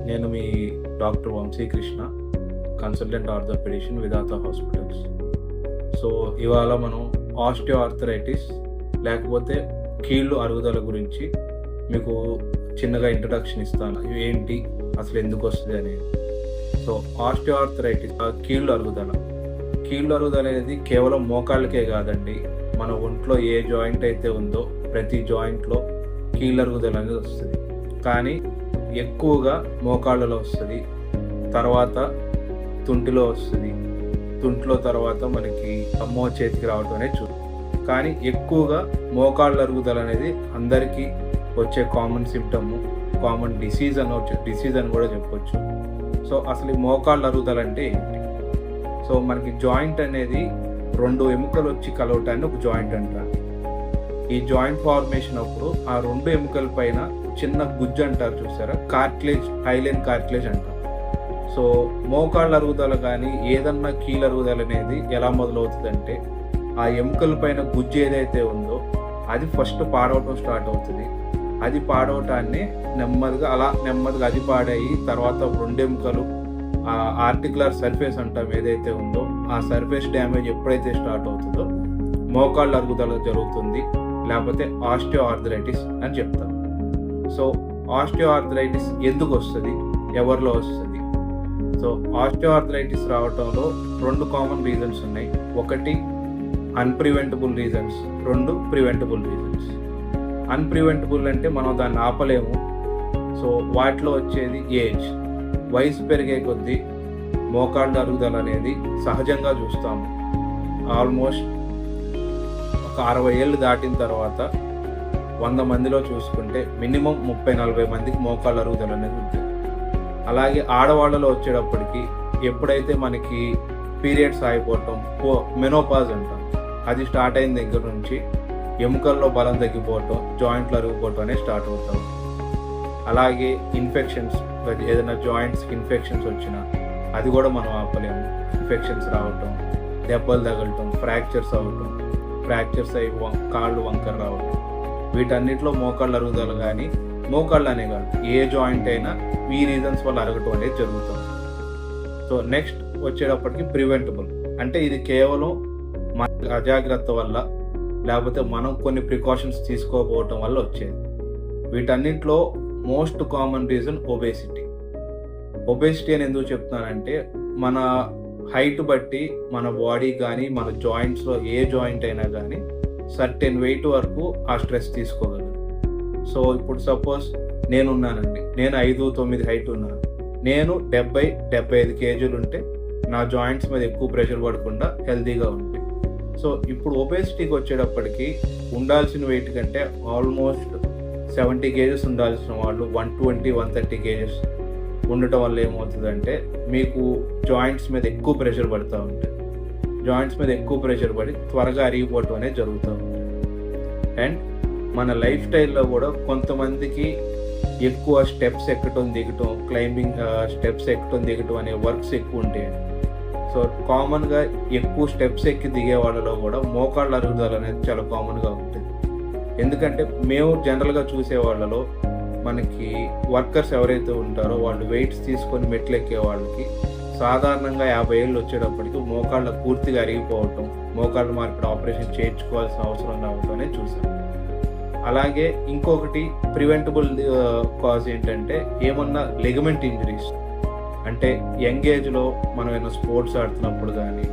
నేను మీ doctor Vamsikrishna, consultant orthopaedician విధాత hospitals. So ఇవాళ మనం ఆస్టియో ఆర్థరైటిస్ లేకపోతే కీళ్ళు అరుగుదల గురించి మీకు చిన్నగా ఇంట్రడక్షన్ ఇస్తాను. ఏంటి అసలు ఎందుకు వస్తుంది అనేది. సో ఆస్టియో ఆర్థరైటిస్ కీళ్ళు అరుగుదల అనేది కేవలం మోకాళ్ళకే కాదండి, మన ఒంట్లో ఏ జాయింట్ అయితే ఉందో ప్రతి జాయింట్లో కీళ్ళు అరుగుదల అనేది వస్తుంది. కానీ ఎక్కువగా మోకాళ్ళలో వస్తుంది, తర్వాత తుంటిలో వస్తుంది, తుంటిలో తర్వాత మనకి చేతికి రావటం అనేది కానీ ఎక్కువగా మోకాళ్ళ అరుగుదల అనేది అందరికీ వచ్చే కామన్ సిమ్టమ్, కామన్ డిసీజ్ అని కూడా చెప్పొచ్చు. సో అసలు ఈ మోకాళ్ళ అరుగుదల అంటే ఏంటి? సో మనకి జాయింట్ అనేది రెండు ఎముకలు వచ్చి కలవటాన్ని ఒక జాయింట్ అంటారు. ఈ జాయింట్ ఫార్మేషన్ అప్పుడు ఆ రెండు ఎముకల పైన చిన్న గుజ్జు అంటారు చూసారా, కార్టిలేజ్, హైలైన్ కార్టిలేజ్ అంటారు. సో మోకాళ్ళ అరుగుదల కానీ ఏదన్నా కీళ్ళ అరుగుదల అనేది ఎలా మొదలవుతుందంటే ఆ ఎముకల పైన గుజ్జు ఏదైతే ఉందో అది ఫస్ట్ పాడవటం స్టార్ట్ అవుతుంది. అది పాడవటాన్ని నెమ్మదిగా అది పాడయి తర్వాత రెండు ఎముకలు ఆ ఆర్టికులర్ సర్ఫేస్ అంటాం ఏదైతే ఉందో ఆ సర్ఫేస్ డ్యామేజ్ ఎప్పుడైతే స్టార్ట్ అవుతుందో మోకాళ్ళ అరుగుదల జరుగుతుంది, లేకపోతే ఆస్టియో ఆర్థరైటిస్ అని చెప్తాం. సో ఆస్టియో ఆర్థరైటిస్ ఎందుకు వస్తుంది, ఎవరిలో వస్తుంది? సో ఆస్టియో ఆర్థరైటిస్ రావటంలో రెండు కామన్ రీజన్స్ ఉన్నాయి. ఒకటి అన్ప్రివెంటబుల్ రీజన్స్, రెండు ప్రివెంటబుల్ రీజన్స్. అన్ప్రివెంటబుల్ అంటే మనం దాన్ని ఆపలేము. సో వాటిలో వచ్చేది ఏజ్, వయసు పెరిగే కొద్దీ మోకాళ్ళ అరుగుదల అనేది సహజంగా చూస్తాము. ఆల్మోస్ట్ ఒక 60 ఏళ్ళు దాటిన తర్వాత 100 మందిలో చూసుకుంటే మినిమం 30-40 మందికి మోకాళ్ళ అరుగుదల అనేది ఉంటుంది. అలాగే ఆడవాళ్ళలో వచ్చేటప్పటికి ఎప్పుడైతే మనకి పీరియడ్స్ ఆగిపోవటం, మెనోపాజ్ అంటాం, అది స్టార్ట్ అయిన దగ్గర నుంచి ఎముకల్లో బలం తగ్గిపోవటం, జాయింట్లు అరిగిపోవటం అనేది స్టార్ట్ అవుతాం. అలాగే ఇన్ఫెక్షన్స్, ఏదైనా జాయింట్స్కి ఇన్ఫెక్షన్స్ వచ్చినా అది కూడా మనం ఆపలేము. ఇన్ఫెక్షన్స్ రావటం, దెబ్బలు తగలటం, ఫ్రాక్చర్స్ అవ్వటం, ఫ్రాక్చర్స్ అయ్యి కాళ్ళు వంకర రావటం, వీటన్నిటిలో మోకాళ్ళ అరుగుదల కానీ మోకాళ్ళు అనే కాదు ఏ జాయింట్ అయినా ఈ రీజన్స్ వల్ల అరగటం అనేది జరుగుతుంది. సో నెక్స్ట్ వచ్చేటప్పటికి ప్రివెంటబుల్ అంటే ఇది కేవలం మన అజాగ్రత్త వల్ల లేకపోతే మనం కొన్ని ప్రికాషన్స్ తీసుకోకపోవటం వల్ల వచ్చేది. వీటన్నింటిలో మోస్ట్ కామన్ రీజన్ ఒబేసిటీ అని ఎందుకు చెప్తున్నానంటే మన హైట్ బట్టి మన బాడీ కానీ మన జాయింట్స్లో ఏ జాయింట్ అయినా కానీ సర్టెన్ వెయిట్ వరకు ఆ స్ట్రెస్ తీసుకోగలరు. సో ఇప్పుడు సపోజ్ నేనున్నానండి, నేను 5'9" హైట్ ఉన్నాను, నేను 70-75 కేజీలు ఉంటే నా జాయింట్స్ మీద ఎక్కువ ప్రెషర్ పడకుండా హెల్తీగా ఉంటాయి. సో ఇప్పుడు ఒబేసిటీకి వచ్చేటప్పటికి ఉండాల్సిన వెయిట్ కంటే ఆల్మోస్ట్ 70 కేజెస్ ఉండాల్సిన వాళ్ళు 120-130 కేజెస్ ఉండటం వల్ల ఏమవుతుందంటే మీకు జాయింట్స్ మీద ఎక్కువ ప్రెషర్ పడుతూ ఉంటాయి. జాయింట్స్ మీద ఎక్కువ ప్రెషర్ పడి త్వరగా అరిగిపోవటం అనేది జరుగుతూ ఉంటుంది. అండ్ మన లైఫ్ స్టైల్లో కూడా కొంతమందికి ఎక్కువ స్టెప్స్ ఎక్కటం దిగటం, క్లైంబింగ్ స్టెప్స్ ఎక్కటం దిగటం అనే వర్క్స్ ఎక్కువ ఉంటాయండి. సో కామన్గా ఎక్కువ స్టెప్స్ ఎక్కి దిగే వాళ్ళలో కూడా మోకాళ్ళ అరుగుదల అనేది చాలా కామన్గా ఉంటుంది. ఎందుకంటే మేము జనరల్గా చూసే వాళ్ళలో మనకి వర్కర్స్ ఎవరైతే ఉంటారో వాళ్ళు వెయిట్స్ తీసుకొని మెట్లు ఎక్కే వాళ్ళకి సాధారణంగా 50 ఏళ్ళు వచ్చేటప్పటికి మోకాళ్ళ పూర్తిగా అరిగిపోవటం, మోకాళ్ళ మార్పిడి ఆపరేషన్ చేయించుకోవాల్సిన అవసరం రావటం అనేది చూసాం. అలాగే ఇంకొకటి ప్రివెంటబుల్ కాజ్ ఏంటంటే ఏమన్నా లెగమెంట్ ఇంజరీస్, అంటే యంగ్ ఏజ్లో మనం ఏమైనా స్పోర్ట్స్ ఆడుతున్నప్పుడు కానీ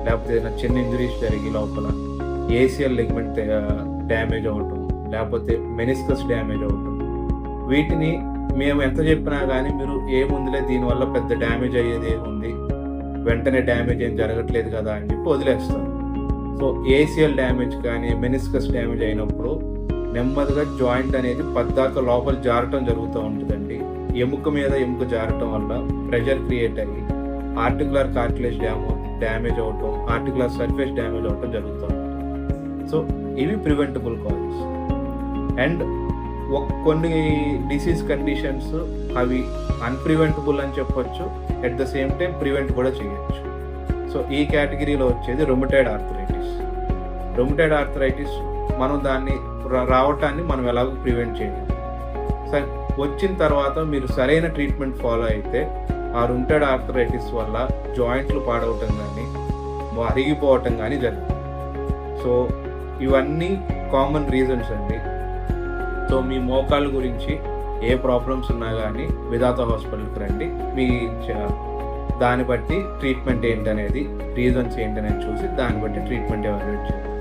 లేకపోతే ఏదైనా చిన్న ఇంజరీస్ జరిగి లోపల ఏసిఎల్ లెగమెంట్ డ్యామేజ్ అవ్వటం, లేకపోతే మెనిస్కస్ డ్యామేజ్ అవ్వటం, వీటిని మేము ఎంత చెప్పినా కానీ మీరు ఏముందిలే దీనివల్ల పెద్ద డ్యామేజ్ అయ్యేది ఏముంది, వెంటనే డ్యామేజ్ ఏం జరగట్లేదు కదా అని చెప్పి వదిలేస్తారు. సో ఏసిఎల్ డ్యామేజ్ కానీ మెనిస్కస్ డ్యామేజ్ అయినప్పుడు నెమ్మదిగా జాయింట్ అనేది పద్దాక లోపల జారటం జరుగుతూ ఉంటుందండి. ఎముక మీద ఎముక జారటం వల్ల ప్రెషర్ క్రియేట్ అయ్యి ఆర్టికులర్ కార్టిలేజ్ డ్యామేజ్ అవ్వటం, ఆర్టికులర్ సర్ఫేస్ డ్యామేజ్ అవ్వటం జరుగుతూ ఉంటుంది. సో ఇవి ప్రివెంటబుల్ కాజెస్. అండ్ కొన్ని డిసీజ్ కండిషన్స్ అవి అన్ప్రివెంటబుల్ అని చెప్పొచ్చు, at the same time prevent కూడా చేయొచ్చు. సో ఈ కేటగిరీలో వచ్చేది రొమటైడ్ ఆర్థరైటిస్. మనం దాన్ని రావటాన్ని మనం ఎలాగో ప్రివెంట్ చేయలేము. వచ్చిన తర్వాత మీరు సరైన ట్రీట్మెంట్ ఫాలో అయితే ఆ రుమటాయిడ్ ఆర్థరైటిస్ వల్ల జాయింట్లు పాడవటం కానీ అరిగిపోవటం కానీ జరుగుతుంది. సో ఇవన్నీ కామన్ రీజన్స్ అండి. సో మీ మోకాళ్ళ గురించి ఏ ప్రాబ్లమ్స్ ఉన్నా కానీ విధాత హాస్పిటల్కి రండి. మీ దాన్ని బట్టి ట్రీట్మెంట్ ఏంటనేది, రీజన్స్ ఏంటనేది చూసి దాన్ని బట్టి ట్రీట్మెంట్ ఎవాల్యుయేట్ చేయాలి.